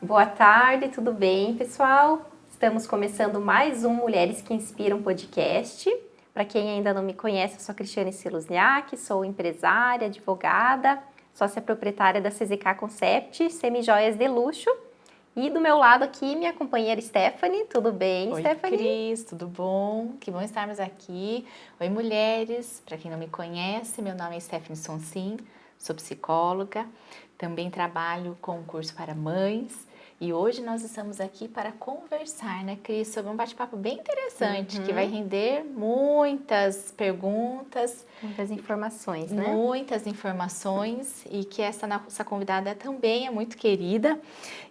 Boa tarde, tudo bem, pessoal? Estamos começando mais um Mulheres que Inspiram podcast. Para quem ainda não me conhece, eu sou a Cristiane Siluzniak, sou empresária, advogada, sócia proprietária da CZK Concept, Semijoias de Luxo. E do meu lado aqui, minha companheira Stephanie. Tudo bem, Oi, Stephanie? Cris, tudo bom? Que bom estarmos aqui. Oi, mulheres. Para quem não me conhece, meu nome é Stephanie Sonsim, sou psicóloga, também trabalho com curso para mães. E hoje nós estamos aqui para conversar, né, Cris, sobre um bate-papo bem interessante, que vai render muitas perguntas. Muitas informações, né? Muitas informações e que essa nossa convidada também é muito querida.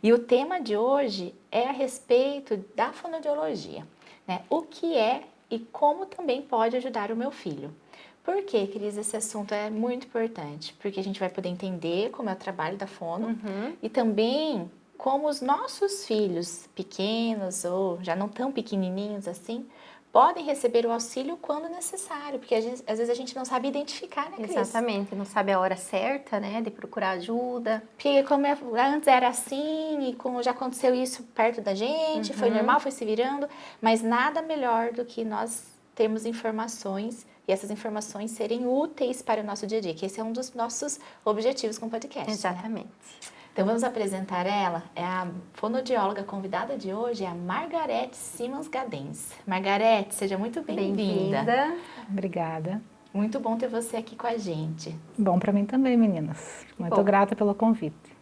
E o tema de hoje é a respeito da fonoaudiologia, né? O que é e como também pode ajudar o meu filho. Por que, Cris, esse assunto é muito importante? Porque a gente vai poder entender como é o trabalho da fono e também como os nossos filhos pequenos ou já não tão pequenininhos assim, podem receber o auxílio quando necessário, porque às vezes a gente não sabe identificar, né, Cris? Exatamente, não sabe a hora certa, né, de procurar ajuda. Porque como antes era assim e como já aconteceu isso perto da gente, foi normal, foi se virando, mas nada melhor do que nós termos informações e essas informações serem úteis para o nosso dia a dia, que esse é um dos nossos objetivos com o podcast. Exatamente. Né? Então vamos apresentar ela, é a fonoaudióloga convidada de hoje, é a Margarete Simons Gadenz. Margarete, seja muito bem-vinda. Obrigada. Muito bom ter você aqui com a gente. Bom para mim também, meninas. Muito grata pelo convite.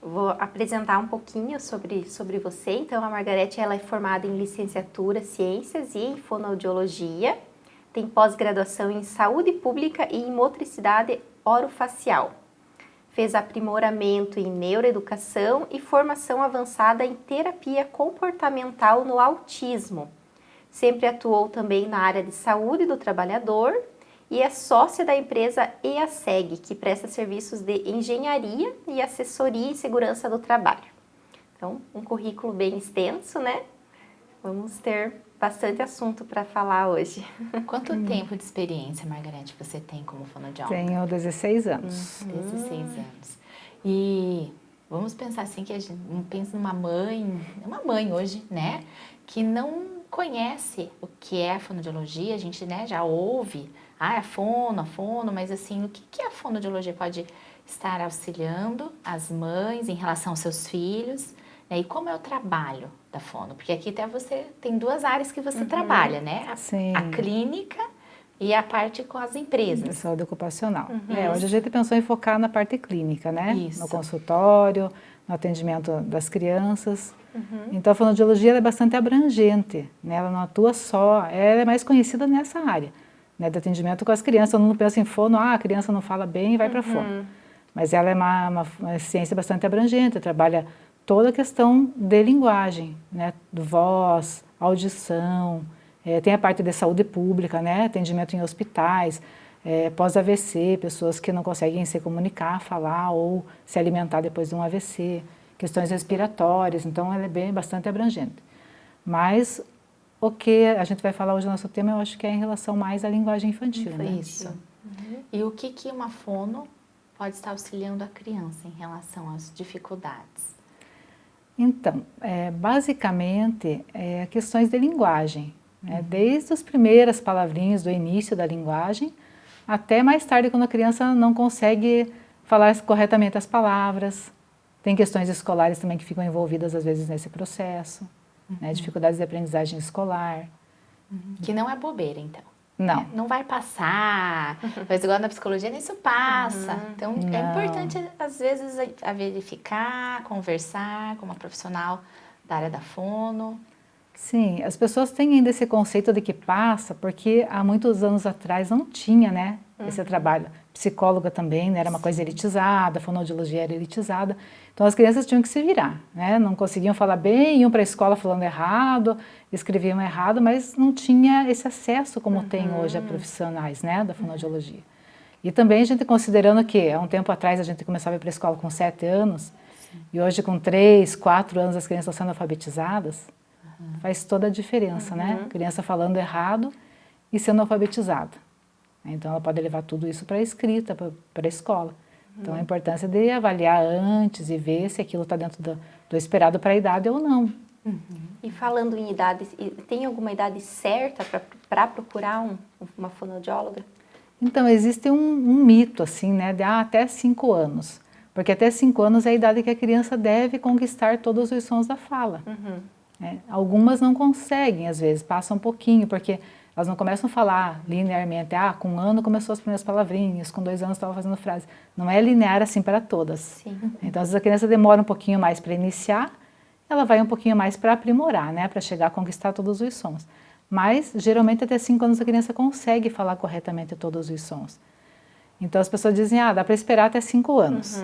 Vou apresentar um pouquinho sobre você. Então, a Margarete, ela é formada em licenciatura, ciências e em fonoaudiologia. Tem pós-graduação em saúde pública e em motricidade orofacial. Fez aprimoramento em neuroeducação e formação avançada em terapia comportamental no autismo. Sempre atuou também na área de saúde do trabalhador e é sócia da empresa EASEG, que presta serviços de engenharia e assessoria em segurança do trabalho. Então, um currículo bem extenso, né? Vamos ter bastante assunto para falar hoje. Quanto tempo de experiência, Margarete, você tem como fonoaudióloga? Tenho 16 anos. 16 anos. E vamos pensar assim, que a gente pensa numa mãe, uma mãe hoje, né, que não conhece o que é a fonoaudiologia, a gente, né, já ouve, a fono, mas assim, o que a fonoaudiologia pode estar auxiliando as mães em relação aos seus filhos, né, e como é o trabalho da fono? Porque aqui até você tem duas áreas que você trabalha, né, a clínica e a parte com as empresas. Saúde ocupacional. Hoje a gente pensou em focar na parte clínica, né? Isso. No consultório, no atendimento das crianças. Então a fonoaudiologia ela é bastante abrangente, né? Ela não atua só, ela é mais conhecida nessa área, né? Do atendimento com as crianças. Todo mundo pensa em fono, a criança não fala bem e vai para fono. Mas ela é uma ciência bastante abrangente, trabalha toda a questão de linguagem, né? Voz, audição. Tem a parte de saúde pública, né? Atendimento em hospitais, pós-AVC, pessoas que não conseguem se comunicar, falar ou se alimentar depois de um AVC, questões respiratórias, então ela é bastante abrangente. Mas o que a gente vai falar hoje no nosso tema, eu acho que é em relação mais à linguagem infantil. Né? Isso. E o que uma fono pode estar auxiliando a criança em relação às dificuldades? Então, basicamente, questões de linguagem. Desde as primeiras palavrinhas do início da linguagem, até mais tarde quando a criança não consegue falar corretamente as palavras. Tem questões escolares também que ficam envolvidas às vezes nesse processo, né? Dificuldades de aprendizagem escolar. Que não é bobeira, então. Não. Não vai passar, mas igual na psicologia, isso passa. Então é importante às vezes a verificar, conversar com uma profissional da área da fono. Sim, as pessoas têm ainda esse conceito de que passa, porque há muitos anos atrás não tinha, né, esse trabalho. Psicóloga também, né, era uma coisa elitizada, a fonoaudiologia era elitizada, então as crianças tinham que se virar, né, não conseguiam falar bem, iam para a escola falando errado, escreviam errado, mas não tinha esse acesso como tem hoje a profissionais, né, da fonoaudiologia. E também a gente considerando que há um tempo atrás a gente começava a ir para a escola com 7 anos, e hoje com 3, 4 anos as crianças estão sendo alfabetizadas, faz toda a diferença, né? Criança falando errado e sendo alfabetizada. Então ela pode levar tudo isso para a escrita, para a escola. Então, a importância de avaliar antes e ver se aquilo está dentro do esperado para a idade ou não. E falando em idades, tem alguma idade certa para procurar uma fonoaudióloga? Então, existe um mito, assim, né, de até 5 anos. Porque até 5 anos é a idade que a criança deve conquistar todos os sons da fala. Algumas não conseguem, às vezes, passam um pouquinho, porque elas não começam a falar linearmente. Com 1 ano começou as primeiras palavrinhas, com 2 anos estava fazendo frase. Não é linear assim para todas. Sim. Então, às vezes a criança demora um pouquinho mais para iniciar, ela vai um pouquinho mais para aprimorar, né, para chegar a conquistar todos os sons. Mas, geralmente, até 5 anos a criança consegue falar corretamente todos os sons. Então, as pessoas dizem, dá para esperar até 5 anos.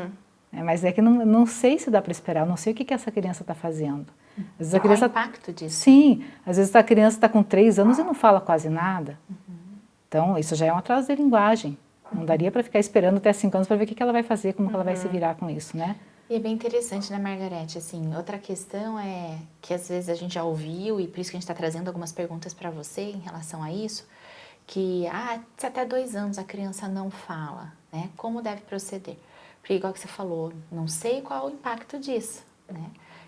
Mas é que não sei se dá para esperar, eu não sei o que essa criança está fazendo. Às vezes a criança... Qual o impacto disso? Sim, às vezes a criança está com 3 anos e não fala quase nada. Então, isso já é um atraso de linguagem. Não daria para ficar esperando até 5 anos para ver o que ela vai fazer, como que ela vai se virar com isso, né? E é bem interessante, né, Margarete? Assim, outra questão é que às vezes a gente já ouviu, e por isso que a gente está trazendo algumas perguntas para você em relação a isso, que se até 2 anos a criança não fala, né? Como deve proceder? Porque igual que você falou, não sei qual o impacto disso, né?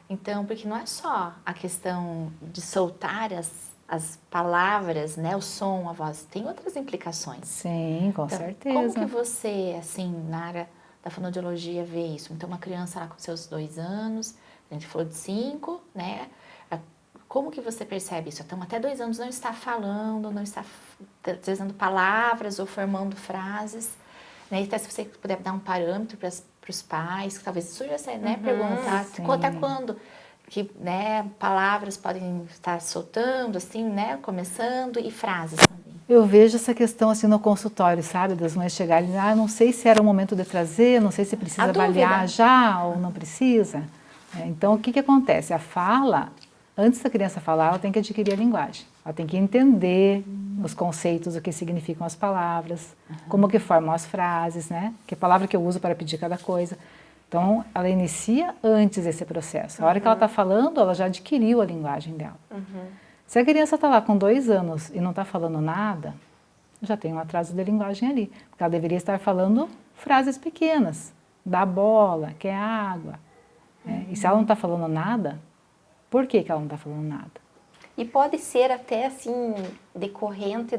Então, porque não é só a questão de soltar as palavras, né, o som, a voz, tem outras implicações. Sim, com Então, certeza. como que você, assim, na área da fonoaudiologia vê isso? Então, uma criança lá com seus 2 anos, a gente falou de 5, né? Como que você percebe isso? Então, até 2 anos não está falando, não está trazendo palavras ou formando frases, né? Até se você puder dar um parâmetro para os pais, que talvez surja essa, né, perguntar, até quando que, né, palavras podem estar soltando, assim, né, começando, e frases também. Eu vejo essa questão assim no consultório, sabe? Das mães chegarem, não sei se era o momento de trazer, não sei se precisa avaliar já ou não precisa. Então, o que acontece? A fala, antes da criança falar, ela tem que adquirir a linguagem. Ela tem que entender os conceitos, o que significam as palavras, como que formam as frases, né? Que palavra que eu uso para pedir cada coisa. Então, ela inicia antes esse processo. A hora que ela está falando, ela já adquiriu a linguagem dela. Se a criança está lá com 2 anos e não está falando nada, já tem um atraso de linguagem ali. Porque ela deveria estar falando frases pequenas. Dá bola, quer água. E se ela não está falando nada, por que ela não está falando nada? E pode ser até assim, decorrente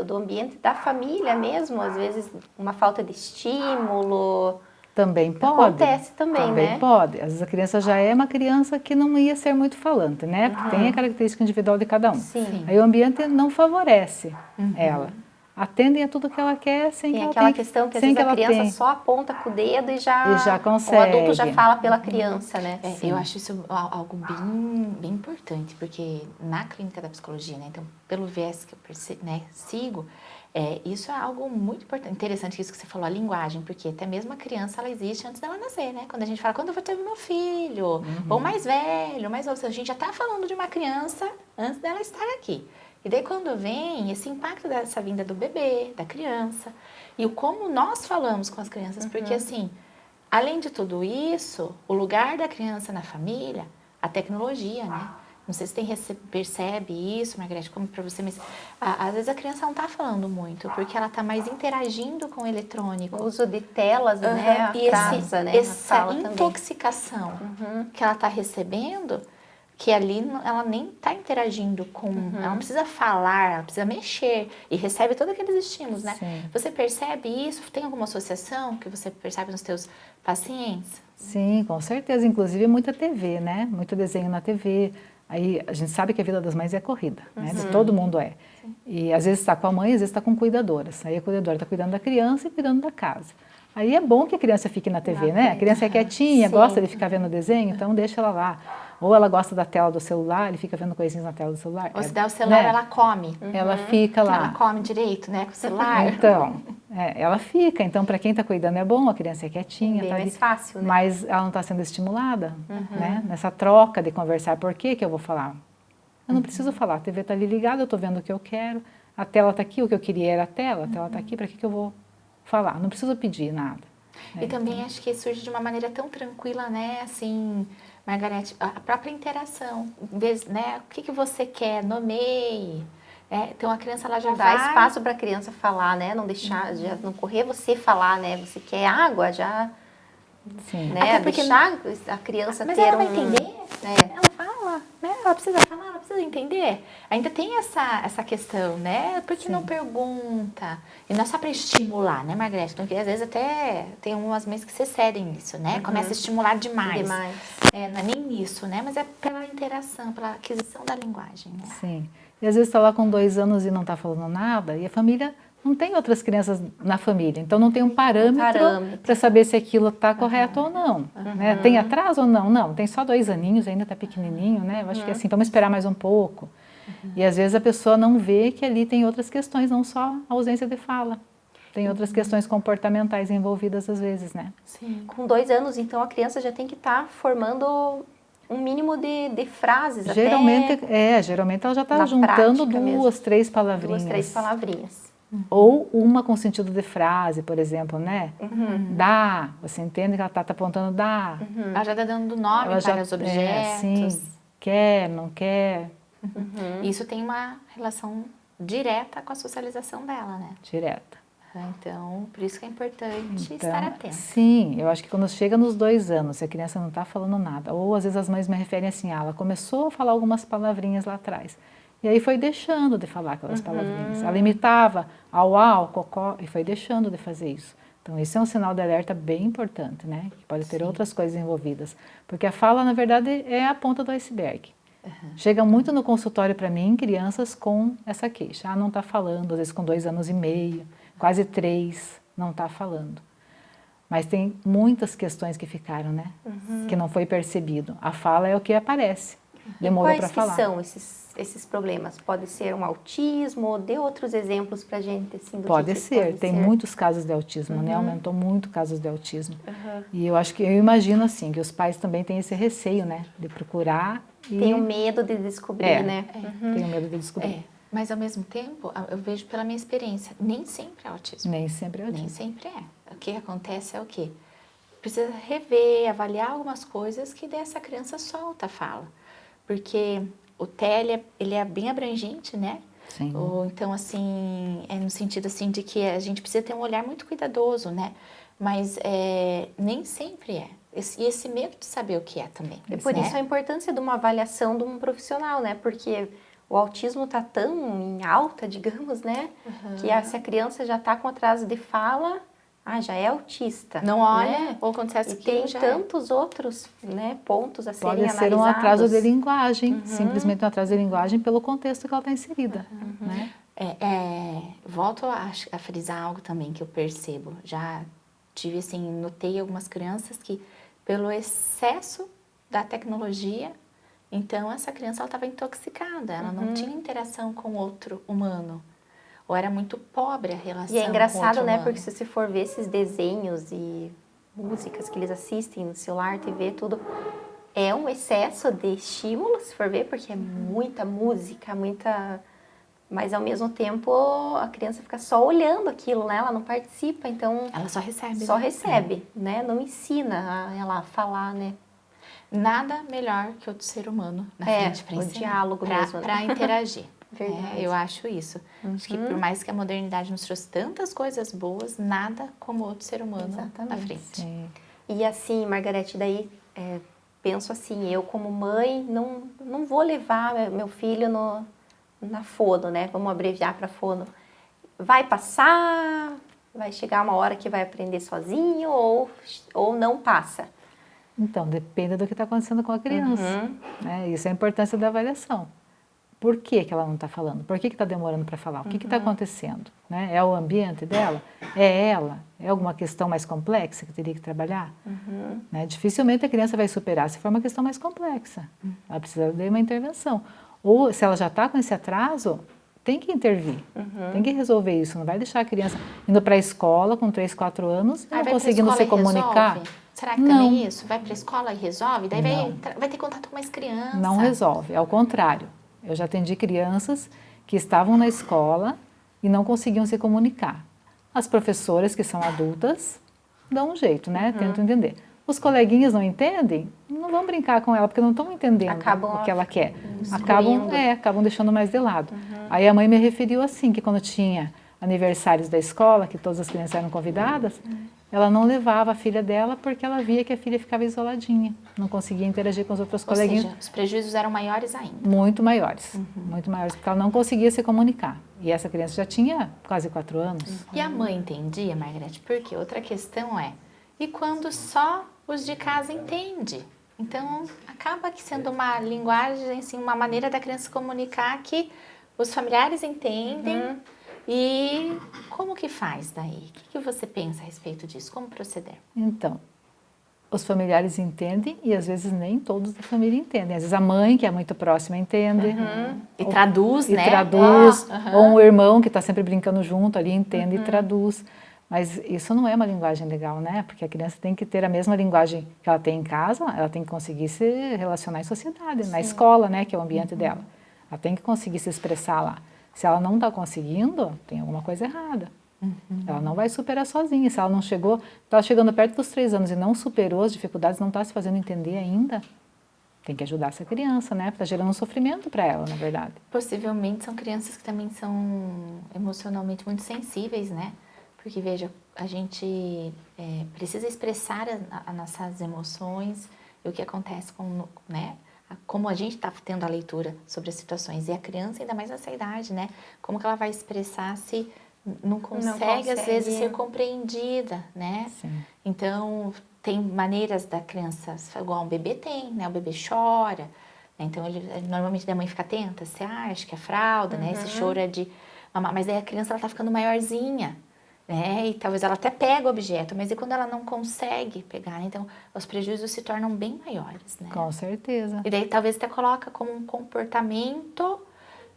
do ambiente da família mesmo, às vezes uma falta de estímulo. Também pode. Acontece também, né? Também pode. Às vezes a criança já é uma criança que não ia ser muito falante, né? Porque tem a característica individual de cada um. Sim. Aí o ambiente não favorece ela. Atendem a tudo que ela quer sem que ela aquela tenha, questão que às sem vezes que a ela criança tenha. só aponta com o dedo e já consegue. o adulto já fala pela criança, né? Eu acho isso algo bem importante, porque na clínica da psicologia, né, então pelo viés que eu sigo, isso é algo muito importante, interessante isso que você falou, a linguagem, porque até mesmo a criança, ela existe antes dela nascer, né? Quando a gente fala, quando eu vou ter meu filho, ou mais velho, mais novo, a gente já está falando de uma criança antes dela estar aqui. E daí quando vem esse impacto dessa vinda do bebê, da criança, e o como nós falamos com as crianças, porque assim, além de tudo isso, o lugar da criança na família, a tecnologia, né? Não sei se percebe isso, Margarete, como para você, mas às vezes a criança não está falando muito, porque ela está mais interagindo com o eletrônico. O uso de telas, né? E essa intoxicação que ela está recebendo, que ali ela nem está interagindo com, ela não precisa falar, ela precisa mexer e recebe todos aqueles estímulos, né? Sim. Você percebe isso? Tem alguma associação que você percebe nos teus pacientes? Sim, com certeza. Inclusive muita TV, né? Muito desenho na TV. Aí a gente sabe que a vida das mães é corrida, né? De todo mundo é. Sim. E às vezes está com a mãe, às vezes está com cuidadoras. Aí a cuidadora está cuidando da criança e cuidando da casa. Aí é bom que a criança fique na TV, né? A criança é quietinha, gosta de ficar vendo desenho, então deixa ela lá. Ou ela gosta da tela do celular, ele fica vendo coisinhas na tela do celular. Ou se der o celular, né? ela come. Ela fica lá. Ela come direito, né, com o celular. Então, ela fica. Então, para quem está cuidando é bom, a criança é quietinha. Bem tá mais ali, fácil, né? Mas ela não está sendo estimulada, né? Nessa troca de conversar. Por que eu vou falar? Eu não preciso falar. A TV está ali ligada, eu estou vendo o que eu quero. A tela está aqui, o que eu queria era a tela está aqui, para que eu vou falar? Não preciso pedir nada. E também acho que surge de uma maneira tão tranquila, né? Assim, Margarete, a própria interação. Em vez, né? O que você quer? Nomeie. Então a criança ela já Dá vai... espaço para a criança falar, né? Não deixar, já não correr você falar, né? Você quer água, já... Sim. Né? Até porque deixar a criança Mas ter ela vai um... entender, ela fala, né? Ela precisa falar, ela precisa entender. Ainda tem essa questão, né? Por que não pergunta? E não é só para estimular, né, Margarete? Porque às vezes até tem umas mães que se cedem nisso, né? Começa a estimular demais. Não é nem nisso, né? Mas é pela interação, pela aquisição da linguagem, né? Sim. E às vezes está lá com 2 anos e não está falando nada, e a família não tem outras crianças na família, então não tem um parâmetro para saber se aquilo está correto ou não. Né? Tem atraso ou não? Não, tem só 2 aninhos, ainda está pequenininho, né? Eu acho que assim, vamos esperar mais um pouco. E às vezes a pessoa não vê que ali tem outras questões, não só a ausência de fala. Tem outras questões comportamentais envolvidas às vezes, né? Sim. Com 2 anos, então, a criança já tem que estar formando um mínimo de frases. Geralmente ela já está juntando 2, 3 palavrinhas. 2, 3 palavrinhas. Ou uma com sentido de frase, por exemplo, né? Dá, você entende que ela está apontando dá. Ela já está dando nome para os objetos. Sim, quer, não quer. Isso tem uma relação direta com a socialização dela, né? Direta. Então, por isso que é importante estar atenta. Sim, eu acho que quando chega nos 2 anos, se a criança não está falando nada, ou às vezes as mães me referem assim, ela começou a falar algumas palavrinhas lá atrás, e aí foi deixando de falar aquelas palavrinhas. Ela imitava au, cocó, e foi deixando de fazer isso. Então, isso é um sinal de alerta bem importante, né? Que pode ter outras coisas envolvidas. Porque a fala, na verdade, é a ponta do iceberg. Chega muito no consultório para mim, crianças com essa queixa. Ah, não está falando, às vezes com 2 anos e meio, quase 3, não está falando. Mas tem muitas questões que ficaram, né? Que não foi percebido. A fala é o que aparece. Demorou para falar. Quais são esses problemas? Pode ser um autismo? Dê outros exemplos para a gente. Assim, pode ser. Tem muitos casos de autismo, né? Aumentou muito casos de autismo. E eu acho que, eu imagino assim, que os pais também têm esse receio, né? De procurar e... Tem o medo de descobrir, né? Tem o medo de descobrir. Mas ao mesmo tempo, eu vejo pela minha experiência, nem sempre é autismo. Nem sempre é autismo. Nem sempre é. O que acontece é o quê? Precisa rever, avaliar algumas coisas que dessa criança solta a fala. Porque o TEA, ele é bem abrangente, né? Sim. Ou então, assim, é no sentido assim de que a gente precisa ter um olhar muito cuidadoso, né? Mas nem sempre é. E esse medo de saber o que é também. E por isso a importância de uma avaliação de um profissional, né? Porque o autismo está tão em alta, digamos, né? Que se a criança já está com atraso de fala, já é autista. Não olha, né? ou acontece e que tem tantos outros, né, pontos a serem analisados. Pode ser um atraso de linguagem, simplesmente um atraso de linguagem pelo contexto que ela está inserida. Né? Volto a frisar algo também que eu percebo. Já tive, assim, notei algumas crianças que, pelo excesso da tecnologia, então essa criança estava intoxicada, ela não tinha interação com outro humano. Ou era muito pobre a relação. E é engraçado, com né? humano. Porque se você for ver esses desenhos e músicas que eles assistem no celular, TV, tudo, é um excesso de estímulo, se for ver, porque é muita música, mas ao mesmo tempo a criança fica só olhando aquilo, né? Ela não participa, então... Ela só recebe. Só recebe, né? Não ensina ela a falar, né? Nada melhor que outro ser humano na frente para ensinar. O diálogo mesmo. Para interagir. Verdade. Eu acho isso. Acho que por mais que a modernidade nos trouxe tantas coisas boas, nada como outro ser humano na frente. Sim. E assim, Margarete, daí penso assim, eu como mãe não vou levar meu filho na fono, né? Vamos abreviar para fono. Vai passar, vai chegar uma hora que vai aprender sozinho ou não passa? Então, depende do que está acontecendo com a criança. Né? Isso é a importância da avaliação. Por que ela não está falando? Por que está demorando para falar? O que está acontecendo? Né? É o ambiente dela? É ela? É alguma questão mais complexa que teria que trabalhar? Né? Dificilmente a criança vai superar se for uma questão mais complexa. Ela precisa de uma intervenção. Ou se ela já está com esse atraso, tem que intervir. Tem que resolver isso. Não vai deixar a criança indo para a escola com 3, 4 anos e não conseguindo se comunicar. Será que também isso? Vai para a escola e resolve? Daí vai ter contato com mais crianças. Não resolve, ao contrário. Eu já atendi crianças que estavam na escola e não conseguiam se comunicar. As professoras, que são adultas, dão um jeito, né? Tentam entender. os coleguinhas não entendem, não vão brincar com ela, porque não estão entendendo Acabam o que ela quer. excluindo. Acabam deixando mais de lado. Aí a mãe me referiu assim, que quando tinha aniversários da escola, que todas as crianças eram convidadas, ela não levava a filha dela porque ela via que a filha ficava isoladinha, não conseguia interagir com os outros coleguinhas. Ou seja, os prejuízos eram maiores ainda. Muito maiores, porque ela não conseguia se comunicar. E essa criança já tinha quase 4 anos. E a mãe entendia, Margarete? Porque outra questão é, e quando só os de casa entendem? Então, acaba que sendo uma linguagem, assim, uma maneira da criança se comunicar que os familiares entendem. E como que faz daí? O que você pensa a respeito disso? Como proceder? Então, os familiares entendem e às vezes nem todos da família entendem. Às vezes a mãe, que é muito próxima, entende. E traduz, né? E traduz. Ou um irmão que está sempre brincando junto ali entende e traduz. Mas isso não é uma linguagem legal, né? Porque a criança tem que ter a mesma linguagem que ela tem em casa, ela tem que conseguir se relacionar em sociedade, na escola, né? Que é o ambiente dela. Ela tem que conseguir se expressar lá. Se ela não está conseguindo, tem alguma coisa errada. Ela não vai superar sozinha. Se ela não chegou, está chegando perto dos 3 anos e não superou as dificuldades, não está se fazendo entender ainda, tem que ajudar essa criança, né? Está gerando um sofrimento para ela, na verdade. Possivelmente são crianças que também são emocionalmente muito sensíveis, né? Porque, veja, a gente precisa expressar as nossas emoções e o que acontece com, né? Como a gente está tendo a leitura sobre as situações. E a criança, ainda mais nessa idade, né? Como que ela vai expressar se não consegue, às vezes, ser compreendida, né? Sim. Então, tem maneiras da criança, igual um bebê tem, né? O bebê chora, né? Então, normalmente a mãe fica atenta, se acha que é fralda, né? Esse choro é de mamar, mas daí a criança, ela tá ficando maiorzinha, né? E talvez ela até pega o objeto, mas e quando ela não consegue pegar, né? Então, os prejuízos se tornam bem maiores, né? Com certeza. E daí, talvez até coloca como um comportamento,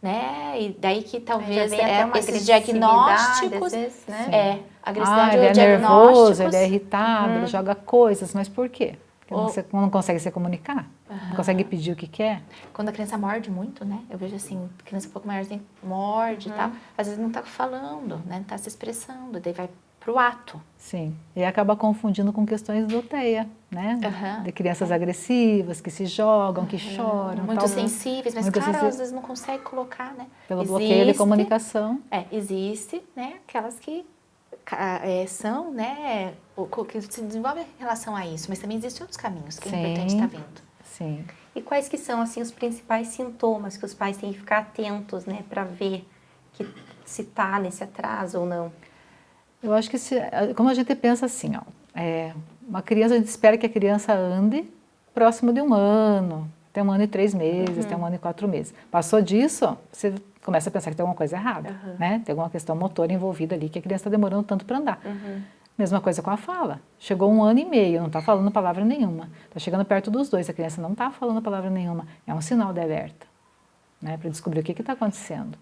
né? E daí que talvez esses diagnósticos, vezes, né? agressividade ele ou é diagnósticos. nervoso, ele é irritável, ele joga coisas, mas por quê? Porque você não consegue se comunicar, não consegue pedir o que quer. Quando a criança morde muito, né? Eu vejo assim, criança um pouco maiorzinha morde e tal, às vezes não tá falando, né? Não tá se expressando, daí vai pro ato. Sim, e acaba confundindo com questões do TEA, né? De crianças agressivas, que se jogam, que choram. Muito tal, sensíveis, mas muito claro, às vezes não consegue colocar, né? Pelo bloqueio de comunicação. Existe, né? Aquelas que são, né? Que se desenvolvem em relação a isso, mas também existem outros caminhos que é importante estar vendo. Sim. E quais que são, assim, os principais sintomas que os pais têm que ficar atentos, né? Para ver que se tá nesse atraso ou não? Eu acho que, como a gente pensa assim, ó, uma criança, a gente espera que a criança ande próximo de 1 ano, até 1 ano e 3 meses, até 1 ano e 4 meses. Passou disso, você começa a pensar que tem alguma coisa errada, né? Tem alguma questão motora envolvida ali, que a criança está demorando tanto para andar. Mesma coisa com a fala. Chegou 1 ano e meio, não está falando palavra nenhuma. Está chegando perto dos 2, a criança não está falando palavra nenhuma. É um sinal de alerta, né? Para descobrir o que está acontecendo.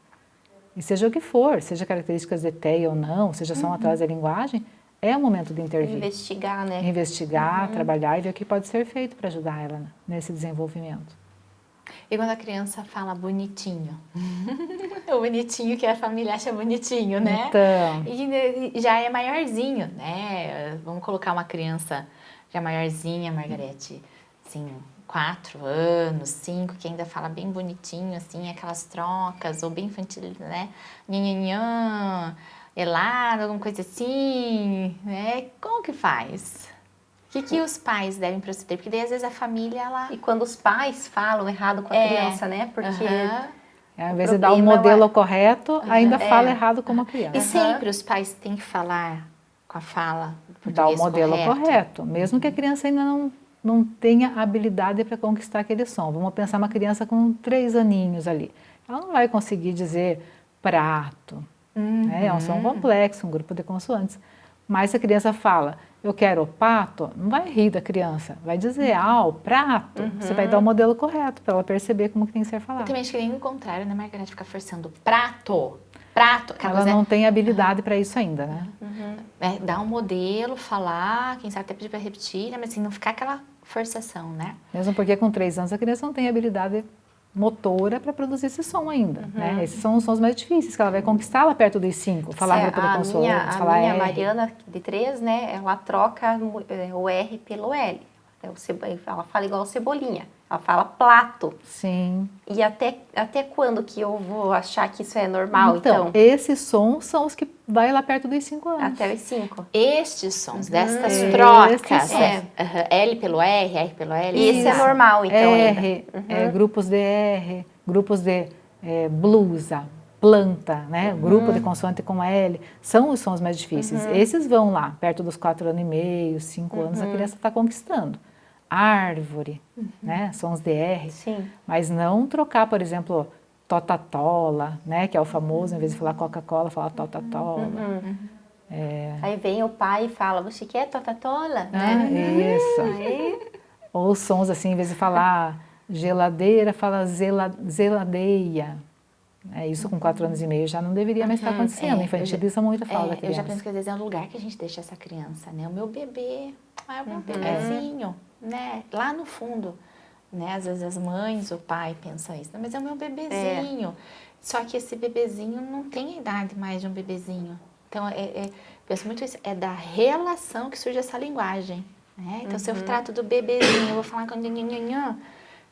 E seja o que for, seja características de TEA ou não, seja só um atraso da linguagem, é o momento de intervir. Investigar, né? Investigar, trabalhar e ver o que pode ser feito para ajudar ela nesse desenvolvimento. E quando a criança fala bonitinho? O bonitinho que a família acha bonitinho, né? Então. E já é maiorzinho, né? Vamos colocar uma criança já maiorzinha, Margarete, assim, 4 anos, 5, que ainda fala bem bonitinho, assim, aquelas trocas, ou bem infantil, né? Nhanhanhã, helado, alguma coisa assim, né? Como que faz? O que os pais devem proceder? Porque daí, às vezes, a família, ela... E quando os pais falam errado com a criança, né? Porque... Ao invés de dar o modelo correto, ainda fala errado como a criança. E sempre os pais têm que falar com a fala português dar o modelo correto. Mesmo que a criança ainda não tenha habilidade para conquistar aquele som. Vamos pensar uma criança com 3 aninhos ali. Ela não vai conseguir dizer prato. Né? É um som complexo, um grupo de consoantes. Mas se a criança fala, eu quero pato, não vai rir da criança. Vai dizer, o prato. Você vai dar o modelo correto para ela perceber como que tem que ser falado. Eu também acho que nem o contrário, né, Margarete? Ficar forçando prato. Prato. Ela não tem habilidade para isso ainda, né? Dar um modelo, falar, quem sabe até pedir para repetir, né? Mas assim, não ficar aquela forçação, né? Mesmo porque com 3 anos a criança não tem habilidade motora para produzir esse som ainda, né? Esses são os sons mais difíceis, que ela vai conquistar lá perto dos 5, falar grupo de consoantes, falar A minha R. Mariana, de 3, né, ela troca o R pelo L. Ela fala igual cebolinha, ela fala plato. Sim. E até quando que eu vou achar que isso é normal, Então, esses sons são os que vai lá perto dos 5 anos. Até os 5. Estes sons, destas trocas, sons. L pelo R, R pelo L. E esse é normal, então, R, grupos de R, grupos de blusa, planta, né? Grupo de consoante com L, são os sons mais difíceis. Esses vão lá, perto dos 4 anos e meio, 5 anos, a criança está conquistando. Árvore, né? Sons de R. Sim. Mas não trocar, por exemplo, totatola, né? Que é o famoso, em vez de falar Coca-Cola, falar totatola. Aí vem o pai e fala, você quer totatola? Isso. Aí, Ou sons assim, em vez de falar geladeira, fala zeladeia. Isso com 4 anos e meio já não deveria mais estar acontecendo. Infantiliza muito a fala da criança. Eu já penso que às vezes é o lugar que a gente deixa essa criança, né? O meu bebê, o meu bebezinho, né? Lá no fundo, né? Às vezes as mães, o pai pensa isso, mas é o meu bebezinho. Só que esse bebezinho não tem a idade mais de um bebezinho. Então, penso muito isso, é da relação que surge essa linguagem, né? Então, se eu trato do bebezinho, eu vou falar com nhanhanhanhã,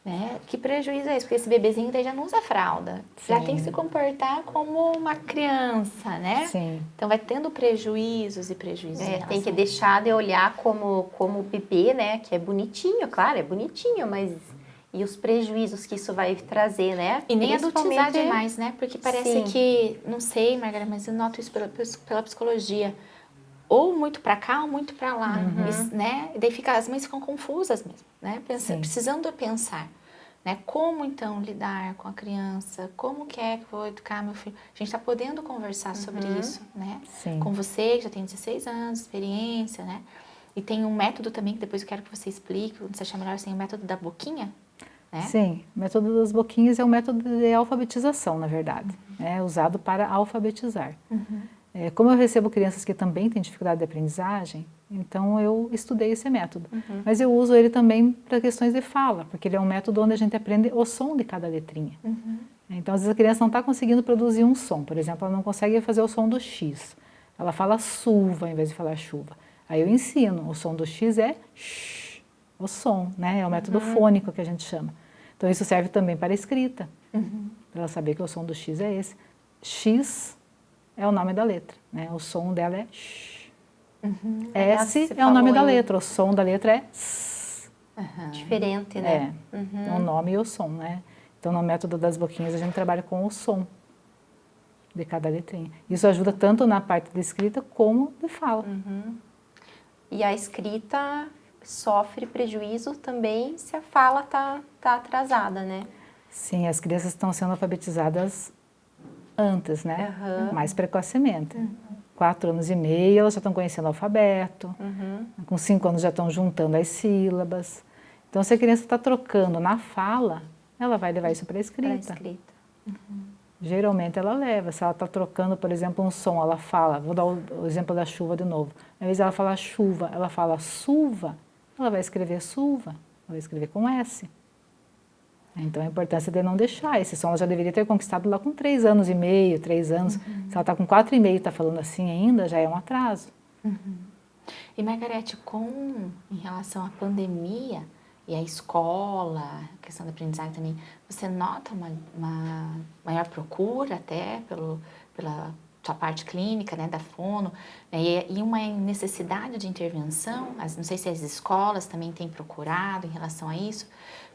né? Que prejuízo é esse? Porque esse bebezinho daí já não usa fralda. Já tem que se comportar como uma criança, né? Sim. Então vai tendo prejuízos e prejuízos. tem que deixar de olhar como bebê, né? Que é bonitinho, claro, é bonitinho, mas... E os prejuízos que isso vai trazer, né? E nem adultizar demais, né? Porque parece que, não sei, Margarida, mas eu noto isso pela psicologia. Ou muito para cá ou muito para lá, né? E daí as mães ficam confusas mesmo, né? Precisando pensar, né? Como então lidar com a criança? Como que é que eu vou educar meu filho? A gente está podendo conversar sobre isso, né? Sim. Com você, que já tem 16 anos, experiência, né? E tem um método também, que depois eu quero que você explique, quando você achar melhor, tem o método da boquinha, né? Sim, o método das boquinhas é um método de alfabetização, na verdade. É usado para alfabetizar. Como eu recebo crianças que também têm dificuldade de aprendizagem, então eu estudei esse método. Mas eu uso ele também para questões de fala, porque ele é um método onde a gente aprende o som de cada letrinha. Então, às vezes a criança não está conseguindo produzir um som. Por exemplo, ela não consegue fazer o som do X. Ela fala suva em vez de falar chuva. Aí eu ensino, o som do X é sh, o som, né? É o método fônico que a gente chama. Então, isso serve também para a escrita, para ela saber que o som do X é esse. X é o nome da letra, né? O som dela é sh. S é o nome da letra, o som da letra é s. Diferente, né? Então, o nome e o som, né? Então, no método das boquinhas, a gente trabalha com o som de cada letrinha. Isso ajuda tanto na parte da escrita como de fala. E a escrita sofre prejuízo também se a fala tá atrasada, né? Sim, as crianças estão sendo alfabetizadas antes, né? Mais precocemente. 4 anos e meio, elas já estão conhecendo o alfabeto. Com 5 anos já estão juntando as sílabas. Então, se a criança está trocando na fala, ela vai levar isso para a escrita. Geralmente ela leva. Se ela está trocando, por exemplo, um som, ela fala, vou dar o exemplo da chuva de novo. Ao invés de ela falar chuva, ela fala suva, ela vai escrever suva, ela vai escrever com S. Então, a importância de não deixar. Esse som ela já deveria ter conquistado lá com 3 anos e meio, 3 anos. Se ela está com 4 e meio e está falando assim ainda, já é um atraso. E, Margarete, em relação à pandemia e à escola, a questão da aprendizagem também, você nota uma maior procura até pela sua parte clínica, né, da fono, né, e uma necessidade de intervenção? Não sei se as escolas também têm procurado em relação a isso,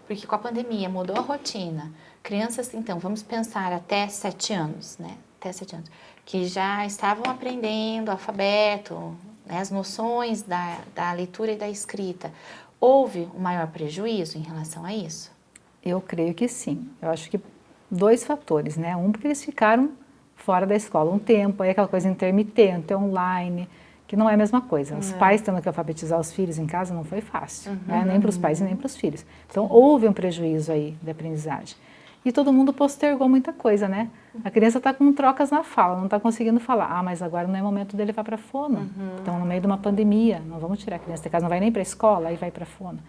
porque com a pandemia mudou a rotina. Crianças, então, vamos pensar até 7 anos, né? Até 7 anos, que já estavam aprendendo alfabeto, né, as noções da leitura e da escrita. Houve um maior prejuízo em relação a isso? Eu creio que sim. Eu acho que 2 fatores, né? Um, porque eles ficaram fora da escola um tempo, aí aquela coisa intermitente, online, que não é a mesma coisa. Os pais tendo que alfabetizar os filhos em casa não foi fácil, né? Nem para os pais e nem para os filhos. Então, houve um prejuízo aí de aprendizagem. E todo mundo postergou muita coisa, né? A criança está com trocas na fala, não está conseguindo falar. Ah, mas agora não é momento dele levar para a fono. Então, no meio de uma pandemia, não vamos tirar a criança de casa, não vai nem para a escola, aí vai para a fono.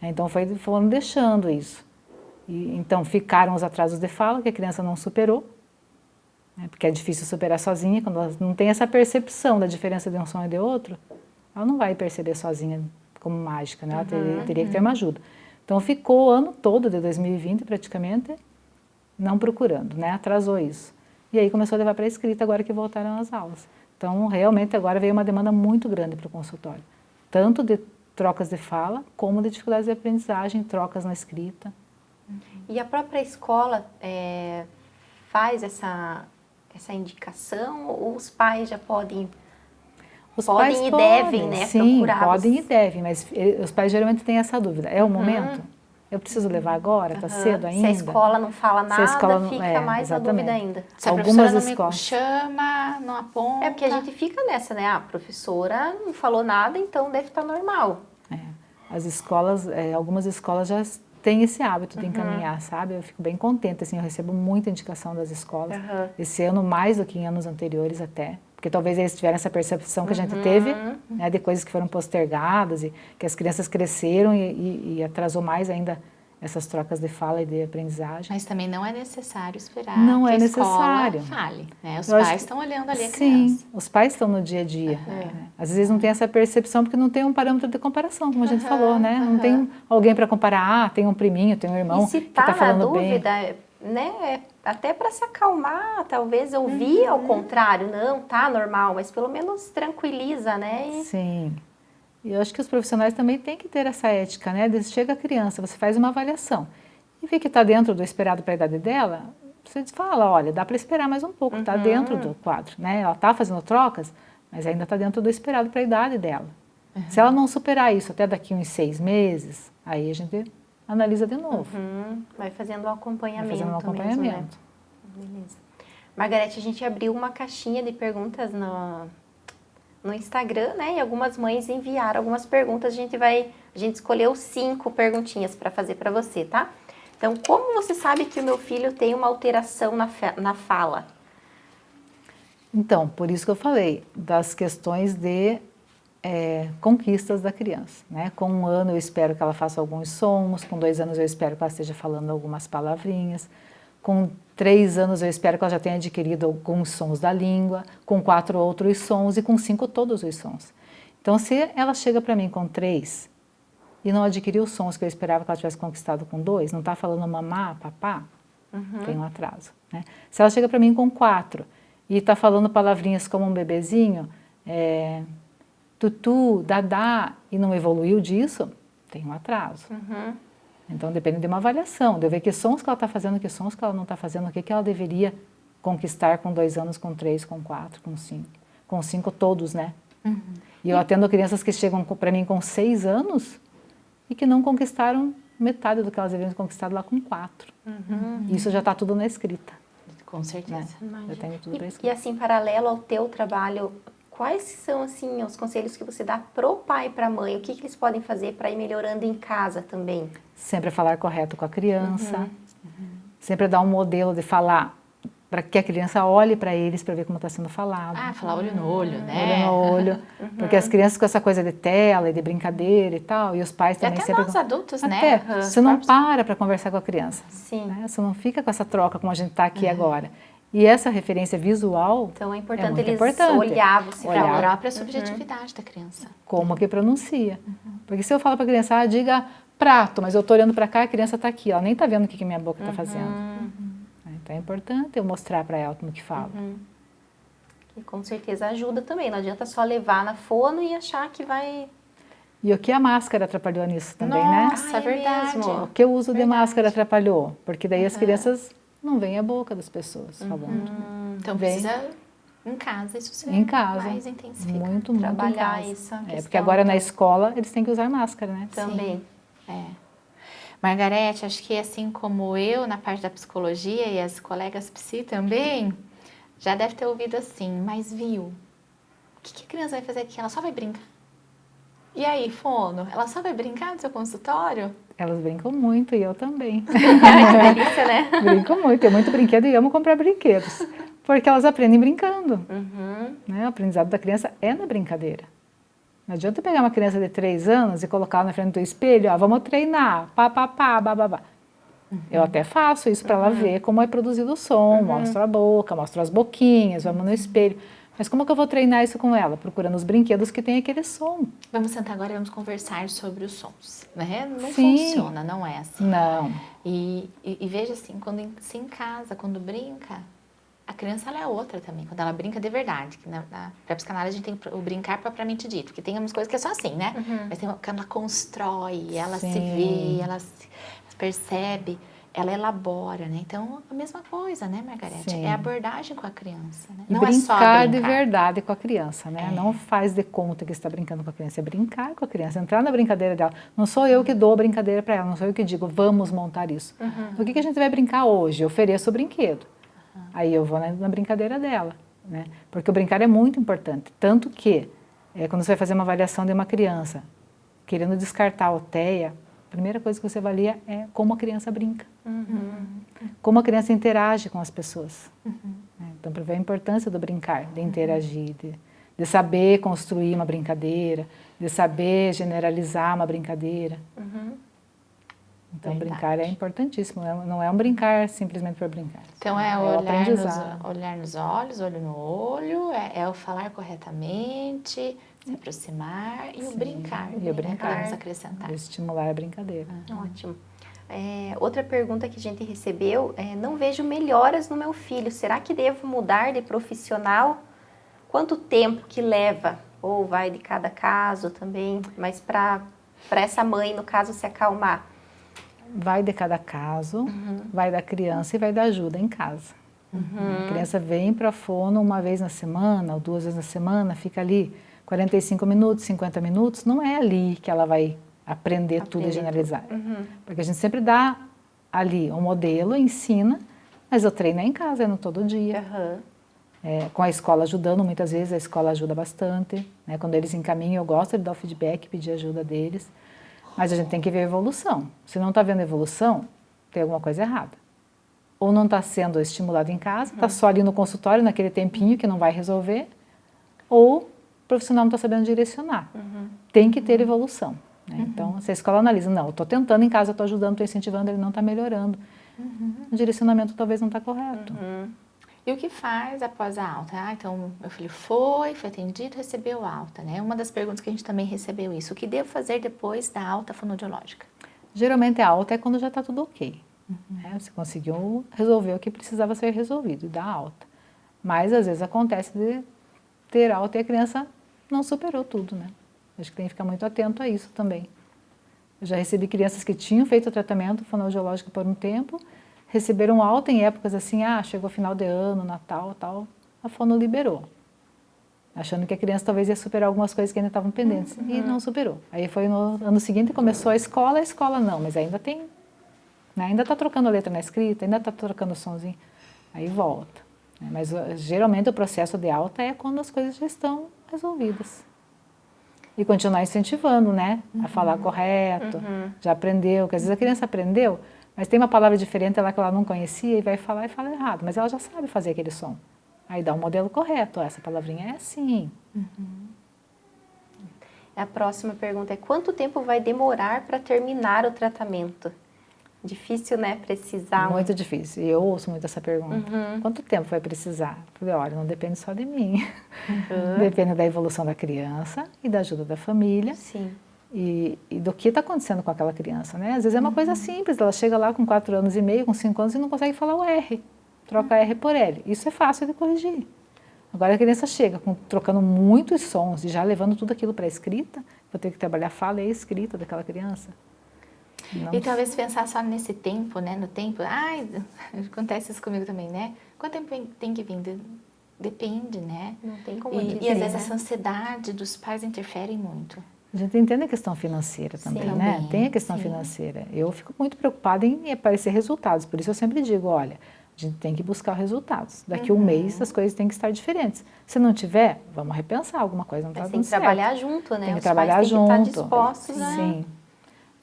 Então, foram deixando isso. Então ficaram os atrasos de fala que a criança não superou, né, porque é difícil superar sozinha, quando ela não tem essa percepção da diferença de um som e de outro, ela não vai perceber sozinha como mágica, né? Ela teria que ter uma ajuda. Então ficou o ano todo de 2020 praticamente não procurando, né? Atrasou isso. E aí começou a levar para a escrita agora que voltaram as aulas. Então realmente agora veio uma demanda muito grande para o consultório, tanto de trocas de fala como de dificuldades de aprendizagem, trocas na escrita. E a própria escola faz essa indicação ou os pais já podem... Podem e devem, né, sim, procurar. Podem e devem, mas os pais geralmente têm essa dúvida. É o momento? Eu preciso levar agora? Está cedo ainda? Se a escola não fala nada, fica mais na dúvida ainda. Se a professora não me chama, não aponta... É porque a gente fica nessa, né? A professora não falou nada, então deve estar normal. As escolas, algumas escolas já têm esse hábito de encaminhar, sabe? Eu fico bem contente, assim, eu recebo muita indicação das escolas. Esse ano mais do que em anos anteriores até. Porque talvez eles tiveram essa percepção que a gente teve, né, de coisas que foram postergadas e que as crianças cresceram e atrasou mais ainda essas trocas de fala e de aprendizagem. Mas também não é necessário esperar que a necessário. escola fale, né? Os pais estão olhando ali a criança. Sim, os pais estão no dia a dia. Né? Às vezes não tem essa percepção porque não tem um parâmetro de comparação, como a gente falou, né? Não tem alguém para comparar, tem um priminho, tem um irmão que está falando bem. E se tá na dúvida, né? Até para se acalmar, talvez ouvir ao contrário, não, tá normal, mas pelo menos tranquiliza, né? Sim. E eu acho que os profissionais também têm que ter essa ética, né? Chega a criança, você faz uma avaliação e vê que está dentro do esperado para a idade dela, você fala, olha, dá para esperar mais um pouco, está dentro do quadro, né? Ela está fazendo trocas, mas ainda está dentro do esperado para a idade dela. Se ela não superar isso até daqui uns 6 meses, aí a gente analisa de novo. Vai fazendo um acompanhamento. Vai fazendo um acompanhamento. Mesmo, né? Beleza. Margarete, a gente abriu uma caixinha de perguntas no Instagram, né? E algumas mães enviaram algumas perguntas. A gente escolheu 5 perguntinhas para fazer para você, tá? Então, como você sabe que o meu filho tem uma alteração na fala? Então, por isso que eu falei das questões de conquistas da criança, né? Com 1 ano eu espero que ela faça alguns sons, com 2 anos eu espero que ela esteja falando algumas palavrinhas, com 3 anos eu espero que ela já tenha adquirido alguns sons da língua, com 4 outros sons e com 5 todos os sons. Então, se ela chega para mim com 3 e não adquiriu os sons que eu esperava que ela tivesse conquistado com 2, não está falando mamá, papá, tem um atraso. Né? Se ela chega para mim com 4 e está falando palavrinhas como um bebezinho, tutu, dadá, e não evoluiu disso, tem um atraso. Então depende de uma avaliação, de eu ver que sons que ela está fazendo, que sons que ela não está fazendo, o que ela deveria conquistar com 2 anos, com 3, com 4, com 5. Com 5 todos, né? E eu atendo crianças que chegam para mim com 6 anos e que não conquistaram metade do que elas deveriam ter conquistado lá com 4. Isso já está tudo na escrita. Com certeza. Né? Eu tenho tudo para escrita. E assim, paralelo ao teu trabalho, quais são assim os conselhos que você dá pro pai e pra mãe? O que eles podem fazer para ir melhorando em casa também? Sempre falar correto com a criança, sempre dar um modelo de falar para que a criança olhe para eles para ver como está sendo falado. Falar olho no olho, né? Olho no olho, porque as crianças com essa coisa de tela e de brincadeira e tal, e os pais também até sempre... nós adultos, até, né? Você não para conversar com a criança. Sim. Né? Você não fica com essa troca como a gente está aqui agora. E essa referência visual então é importante muito eles importante. olhar você Para a falar. própria subjetividade da criança. Como que pronuncia. Porque se eu falo para a criança, diga prato, mas eu estou olhando para cá, a criança está aqui, ela nem está vendo o que minha boca está fazendo. Então é importante eu mostrar para ela como que fala. E com certeza ajuda também, não adianta só levar na fono e achar que vai... E o que a máscara atrapalhou nisso também, né? Nossa, verdade. O que o uso de máscara atrapalhou? Porque daí as crianças não veem a boca das pessoas falando. Então precisa em casa isso ser em casa. mais intensificado. Muito trabalhar em casa. isso. Porque agora na escola eles têm que usar máscara, né? Também. Margarete, acho que assim como eu, na parte da psicologia e as colegas psi também, já deve ter ouvido assim, mas viu, o que a criança vai fazer aqui? Ela só vai brincar? E aí, fono, ela só vai brincar no seu consultório? Elas brincam muito e eu também. Que delícia, né? Brinco muito, tenho muito brinquedo e amo comprar brinquedos. Porque elas aprendem brincando. Né? O aprendizado da criança é na brincadeira. Não adianta pegar uma criança de 3 anos e colocar ela na frente do espelho, vamos treinar, pá, bababá. Eu até faço isso para ela ver como é produzido o som, mostro a boca, mostro as boquinhas, vamos no espelho. Mas como que eu vou treinar isso com ela? Procurando os brinquedos que tem aquele som. Vamos sentar agora e vamos conversar sobre os sons, né? Não Sim. funciona, não é assim. Não. E veja assim, se em casa, quando brinca, a criança ela é outra também, quando ela brinca de verdade. Que na psicanálise a gente tem o brincar propriamente dito, que tem umas coisas que é só assim, né? Mas tem quando ela constrói, ela se vê, ela se percebe, ela elabora, né? Então, a mesma coisa, né, Margarete? Sim. É a abordagem com a criança, né? E Não é só brincar de brincar. verdade com a criança, né? Não faz de conta que está brincando com a criança, é brincar com a criança, entrar na brincadeira dela. Não sou eu que dou a brincadeira para ela, não sou eu que digo, vamos montar isso. O que a gente vai brincar hoje? Eu ofereço o brinquedo. Aí eu vou na brincadeira dela, né? Porque o brincar é muito importante. Tanto que, quando você vai fazer uma avaliação de uma criança, querendo descartar a TEA, a primeira coisa que você avalia é como a criança brinca. Como a criança interage com as pessoas. Né? Então, para ver a importância do brincar, de interagir, de saber construir uma brincadeira, de saber generalizar uma brincadeira. Então, brincar é importantíssimo, não é um brincar simplesmente por brincar. Então, é o olhar nos olhos, olho no olho, é o falar corretamente, se aproximar e o brincar. E o brincar. Podemos acrescentar. Estimular a brincadeira. Ótimo. Outra pergunta que a gente recebeu é: não vejo melhoras no meu filho, será que devo mudar de profissional? Quanto tempo que leva? Ou vai de cada caso também, mas para essa mãe, no caso, se acalmar? Vai de cada caso, vai da criança e vai da ajuda em casa. A criança vem para a fono uma vez na semana ou 2 vezes na semana, fica ali 45 minutos, 50 minutos, não é ali que ela vai aprender tudo e generalizar. Porque a gente sempre dá ali um modelo, ensina, mas eu treino em casa, é no todo dia. Com a escola ajudando, muitas vezes a escola ajuda bastante. Né? Quando eles encaminham, eu gosto de dar o feedback, pedir ajuda deles. Mas a gente tem que ver a evolução. Se não está vendo evolução, tem alguma coisa errada. Ou não está sendo estimulado em casa, está só ali no consultório, naquele tempinho que não vai resolver, ou o profissional não está sabendo direcionar. Tem que ter evolução. Né? Então, se a escola analisa, não, eu estou tentando em casa, estou ajudando, estou incentivando, ele não está melhorando. O direcionamento talvez não está correto. E o que faz após a alta? Então, meu filho foi atendido, recebeu alta, né? Uma das perguntas que a gente também recebeu isso. O que devo fazer depois da alta fonoaudiológica? Geralmente a alta é quando já está tudo ok. Né? Você conseguiu resolver o que precisava ser resolvido e dar alta. Mas, às vezes, acontece de ter alta e a criança não superou tudo, né? Acho que tem que ficar muito atento a isso também. Eu já recebi crianças que tinham feito o tratamento fonoaudiológico por um tempo, receberam alta em épocas assim, chegou final de ano, Natal, tal, a fono liberou. Achando que a criança talvez ia superar algumas coisas que ainda estavam pendentes. E não superou. Aí foi no ano seguinte, começou a escola não, mas ainda tem, né, ainda está trocando a letra na escrita, ainda está trocando o somzinho. Aí volta. Né, mas geralmente o processo de alta é quando as coisas já estão resolvidas. E continuar incentivando, né, a falar correto, já aprendeu, porque às vezes a criança aprendeu, mas tem uma palavra diferente lá que ela não conhecia e vai falar e fala errado, mas ela já sabe fazer aquele som. Aí dá um modelo correto, essa palavrinha é assim. A próxima pergunta é: quanto tempo vai demorar para terminar o tratamento? Difícil, né? Precisar. Muito difícil. E eu ouço muito essa pergunta. Quanto tempo vai precisar? Falei, olha, não depende só de mim. Depende da evolução da criança e da ajuda da família. Sim. E do que está acontecendo com aquela criança, né? Às vezes é uma coisa simples, ela chega lá com 4 anos e meio, com 5 anos e não consegue falar o R. Troca R por L. Isso é fácil de corrigir. Agora a criança chega trocando muitos sons e já levando tudo aquilo para a escrita, vou ter que trabalhar a fala e a escrita daquela criança. E talvez pensar só nesse tempo, né? No tempo. Acontece isso comigo também, né? Quanto tempo tem que vir? Depende, né? Não tem como dizer, e às vezes né? essa ansiedade dos pais interfere muito. A gente entende a questão financeira também, Sim, né? também, Tem a questão financeira. Eu fico muito preocupada em aparecer resultados, por isso eu sempre digo, olha, a gente tem que buscar resultados. Daqui um mês as coisas têm que estar diferentes. Se não tiver, vamos repensar, alguma coisa não está dando certo. Tem que trabalhar junto, né? Tem que Os trabalhar pais junto. Têm que estar dispostos a... Sim.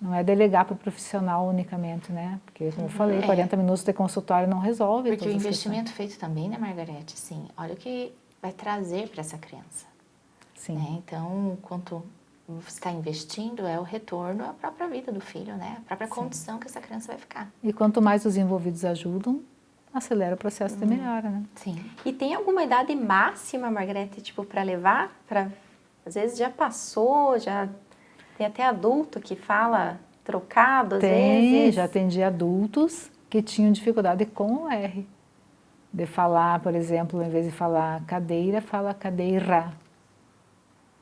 Não é delegar para o profissional unicamente, né? Porque, como eu falei, 40 minutos de consultório não resolve. Porque o investimento feito também, né, Margarete? Sim, olha o que vai trazer para essa criança. Sim. Né? Então, quanto você está investindo é o retorno à própria vida do filho, né? A própria condição que essa criança vai ficar. E quanto mais os envolvidos ajudam, acelera o processo de melhora, né? Sim. E tem alguma idade máxima, Margarete, tipo, para levar? Às vezes já passou, já tem até adulto que fala trocado, às vezes. Já atendi adultos que tinham dificuldade com o R. De falar, por exemplo, em vez de falar cadeira, fala cadeira.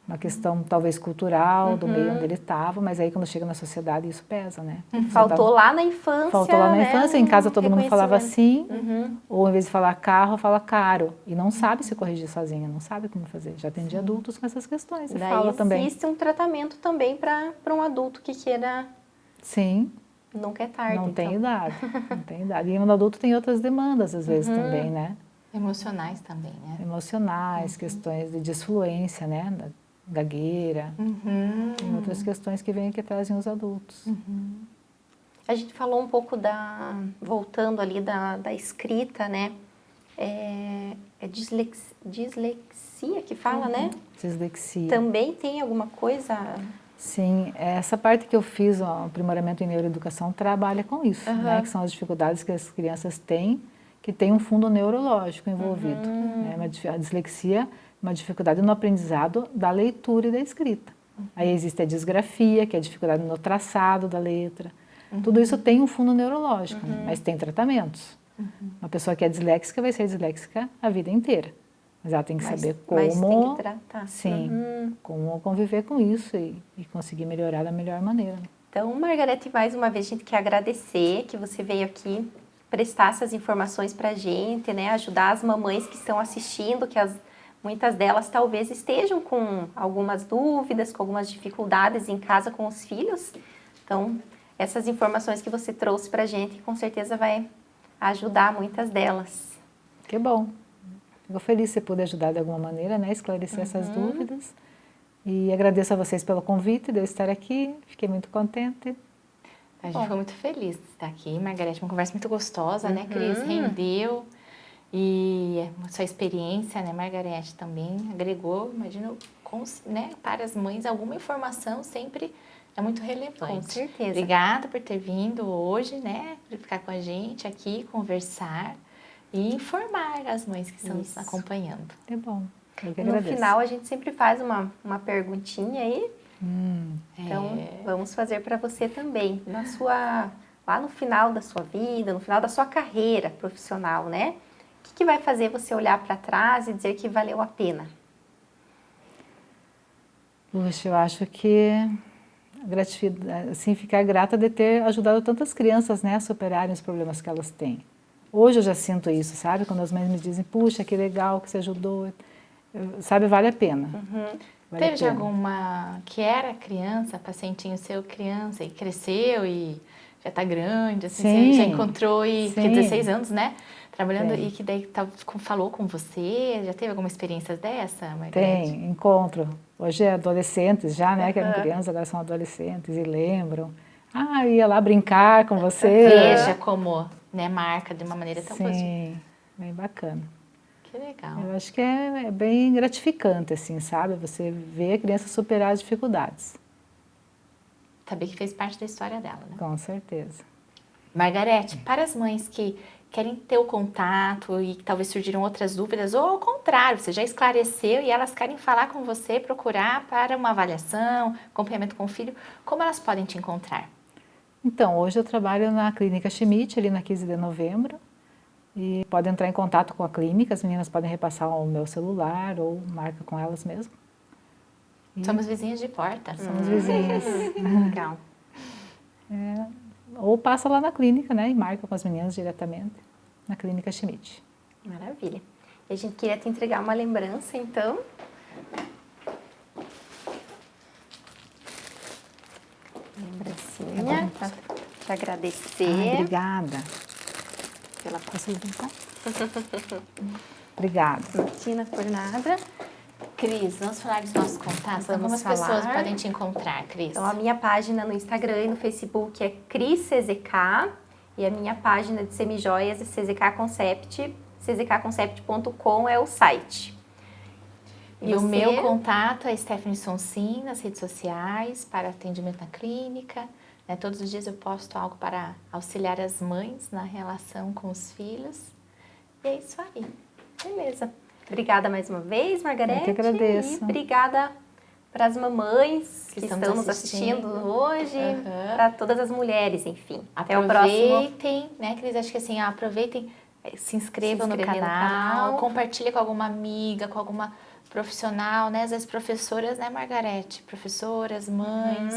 Uma questão talvez cultural, do meio onde ele estava, mas aí quando chega na sociedade isso pesa, né? Faltou lá na infância. Faltou lá na né, infância, em casa todo mundo falava assim, Uhum. ou em vez de falar carro, fala caro. E não sabe se corrigir sozinha, não sabe como fazer. Já atendi adultos com essas questões, e Daí fala também. existe um tratamento também para um adulto que queira. Sim, Nunca é tarde. não tem então. idade, não tem idade. E o adulto tem outras demandas às vezes também, né? Emocionais também, né? Emocionais, questões de disfluência, né? Da gagueira, tem outras questões que vêm que trazem os adultos. A gente falou um pouco voltando ali da escrita, né? É dislexia que fala, né? Dislexia. Também tem alguma coisa? Sim, essa parte que eu fiz, o aprimoramento em neuroeducação, trabalha com isso, né? Que são as dificuldades que as crianças têm, que tem um fundo neurológico envolvido. Né? A dislexia é uma dificuldade no aprendizado da leitura e da escrita. Aí existe a disgrafia, que é a dificuldade no traçado da letra. Tudo isso tem um fundo neurológico, né? Mas tem tratamentos. Uma pessoa que é disléxica vai ser disléxica a vida inteira. Mas ela tem que saber como... Mas tem que tratar. Sim, como conviver com isso e conseguir melhorar da melhor maneira. Então, Margarete, mais uma vez a gente quer agradecer que você veio aqui prestar essas informações para a gente, né? Ajudar as mamães que estão assistindo, que muitas delas talvez estejam com algumas dúvidas, com algumas dificuldades em casa com os filhos. Então, essas informações que você trouxe para a gente, com certeza vai ajudar muitas delas. Que bom. Fico feliz se puder ajudar de alguma maneira, né? Esclarecer essas dúvidas. E agradeço a vocês pelo convite de eu estar aqui. Fiquei muito contente. A gente ficou muito feliz de estar aqui, Margarete. Uma conversa muito gostosa, né, Cris? Rendeu. E a sua experiência, né, Margarete, também agregou, imagino, né, para as mães, alguma informação sempre é muito relevante. Com certeza. Obrigada por ter vindo hoje, né, por ficar com a gente aqui, conversar e informar as mães que estão nos acompanhando. É bom. Eu que No agradeço. final, a gente sempre faz uma perguntinha aí. Então, vamos fazer para você também. Lá no final da sua vida, no final da sua carreira profissional, né? O que vai fazer você olhar para trás e dizer que valeu a pena? Puxa, eu acho que assim, ficar grata de ter ajudado tantas crianças, né, a superarem os problemas que elas têm. Hoje eu já sinto isso, sabe? Quando as mães me dizem, puxa, que legal que você ajudou. Sabe, vale a pena. Vale Teve a pena. alguma que era criança, pacientinho seu criança, e cresceu e já está grande, assim, Sim. você já encontrou e Sim. tem 16 anos, né? Trabalhando Tem. e que daí falou com você, já teve alguma experiência dessa, Margarete? Tem, encontro. Hoje é adolescentes já, né? Que eram crianças, agora são adolescentes e lembram. Ah, eu ia lá brincar com você. Veja como, né, marca de uma maneira tão positiva. Sim, bem bacana. Que legal. Eu acho que é bem gratificante, assim, sabe? Você ver a criança superar as dificuldades. Saber que fez parte da história dela, né? Com certeza. Margarete, para as mães que querem ter o contato e que talvez surgiram outras dúvidas, ou ao contrário, você já esclareceu e elas querem falar com você, procurar para uma avaliação, acompanhamento com o filho, como elas podem te encontrar? Então, hoje eu trabalho na Clínica Schmidt, ali na 15 de novembro, e pode entrar em contato com a clínica, as meninas podem repassar o meu celular ou marca com elas mesmo. Somos vizinhas de porta. Somos vizinhas. Legal. Ou passa lá na clínica, né, e marca com as meninas diretamente, na Clínica Schmidt. Maravilha. E a gente queria te entregar uma lembrança, então. Lembrancinha, para te agradecer. Obrigada. Pela Posso levantar? Obrigada. Imagina por nada. Cris, vamos falar dos nossos contatos? Como Vamos as pessoas falar. podem te encontrar, Cris? Então, a minha página no Instagram e no Facebook é Cris CZK. E a minha página de semijoias é CZK Concept. czconcept.com é o site. E o você? meu contato é Stephanie Sonsin nas redes sociais, para atendimento na clínica. Né? Todos os dias eu posto algo para auxiliar as mães na relação com os filhos. E é isso aí. Beleza. Obrigada mais uma vez, Margarete. Eu que agradeço. E obrigada para as mamães que estão estão nos nos assistindo hoje, Aham. para todas as mulheres, enfim. Até o próximo. Aproveitem, né, Cris? Acho que assim, aproveitem, se inscrevam no inscrever no canal, canal. compartilhe com alguma amiga, com alguma profissional, né? Às vezes professoras, né, Margarete? Professoras, mães,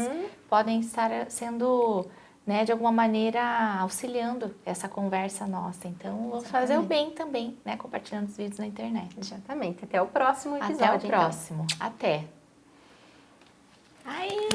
podem estar sendo, né, de alguma maneira auxiliando essa conversa nossa. Então, vamos fazer o bem também, né? Compartilhando os vídeos na internet. Exatamente. Até o próximo episódio. Até o então. próximo. Até. Aí.